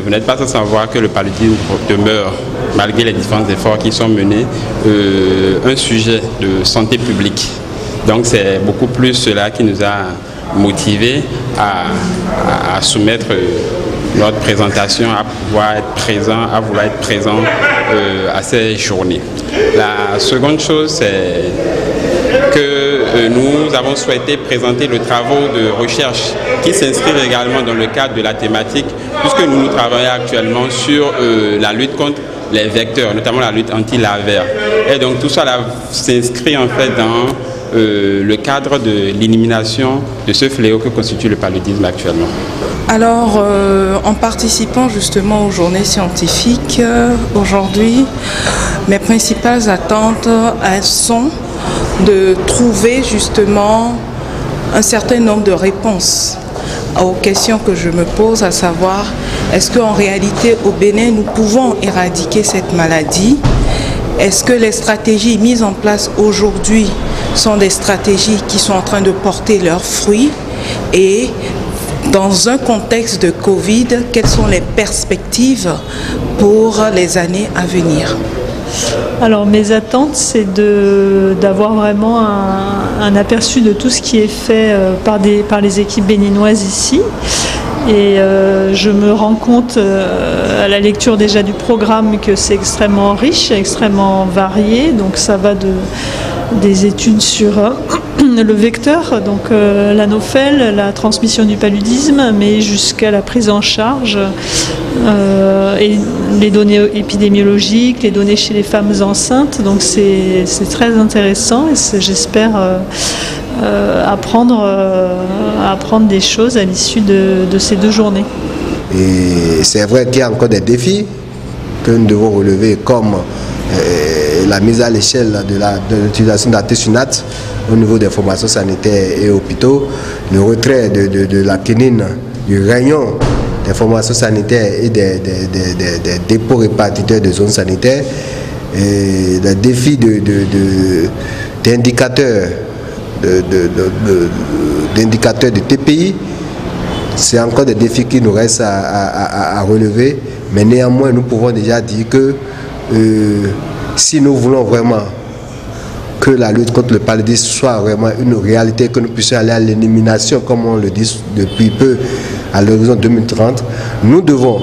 Vous n'êtes pas sans savoir que le paludisme demeure, malgré les différents efforts qui sont menés, un sujet de santé publique. Donc c'est beaucoup plus cela qui nous a motivés à soumettre notre présentation, à pouvoir être présent, à vouloir être présent à ces journées. La seconde chose, c'est que nous avons souhaité présenter le travaux de recherche qui s'inscrivent également dans le cadre de la thématique, puisque nous travaillons actuellement sur la lutte contre les vecteurs, notamment la lutte anti-larvaire. Et donc tout ça s'inscrit en fait dans le cadre de l'élimination de ce fléau que constitue le paludisme actuellement. Alors, en participant justement aux journées scientifiques aujourd'hui, mes principales attentes elles sont de trouver justement un certain nombre de réponses aux questions que je me pose, à savoir, est-ce qu'en réalité au Bénin nous pouvons éradiquer cette maladie? Est-ce que les stratégies mises en place aujourd'hui sont des stratégies qui sont en train de porter leurs fruits? Et dans un contexte de Covid, quelles sont les perspectives pour les années à venir? Alors mes attentes, c'est d'avoir vraiment un aperçu de tout ce qui est fait par les équipes béninoises ici. Et je me rends compte à la lecture déjà du programme que c'est extrêmement riche, extrêmement varié. Donc ça va des études sur le vecteur, donc l'anophèle, la transmission du paludisme, mais jusqu'à la prise en charge et les données épidémiologiques, les données chez les femmes enceintes. Donc c'est très intéressant et j'espère apprendre des choses à l'issue de ces 2 journées. Et c'est vrai qu'il y a encore des défis que nous devons relever, comme la mise à l'échelle de l'utilisation d'artesunate au niveau des formations sanitaires et hôpitaux, le retrait de la quinine du rayon des formations sanitaires et des dépôts répartiteurs de zones sanitaires, et les défis d'indicateurs de TPI. C'est encore des défis qui nous restent à relever, mais néanmoins nous pouvons déjà dire que si nous voulons vraiment que la lutte contre le paludisme soit vraiment une réalité, que nous puissions aller à l'élimination, comme on le dit depuis peu, à l'horizon 2030, nous devons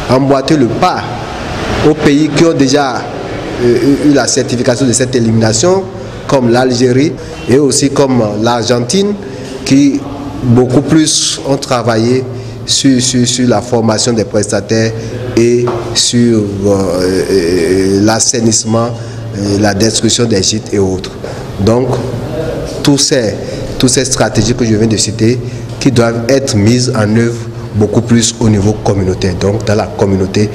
emboîter le pas aux pays qui ont déjà eu la certification de cette élimination, comme l'Algérie et aussi comme l'Argentine, qui beaucoup plus ont travaillé sur la formation des prestataires et sur l'assainissement, la destruction des gîtes et autres. Donc, toutes ces stratégies que je viens de citer, qui doivent être mises en œuvre beaucoup plus au niveau communautaire, donc dans la communauté,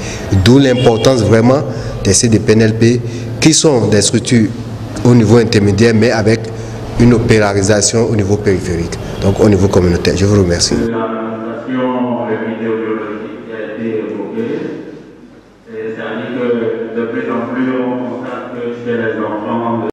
d'où l'importance vraiment des CDPNLP, qui sont des structures au niveau intermédiaire, mais avec une opéralisation au niveau périphérique, donc au niveau communautaire. Je vous remercie. C'est-à-dire que de plus en plus on constate que chez les enfants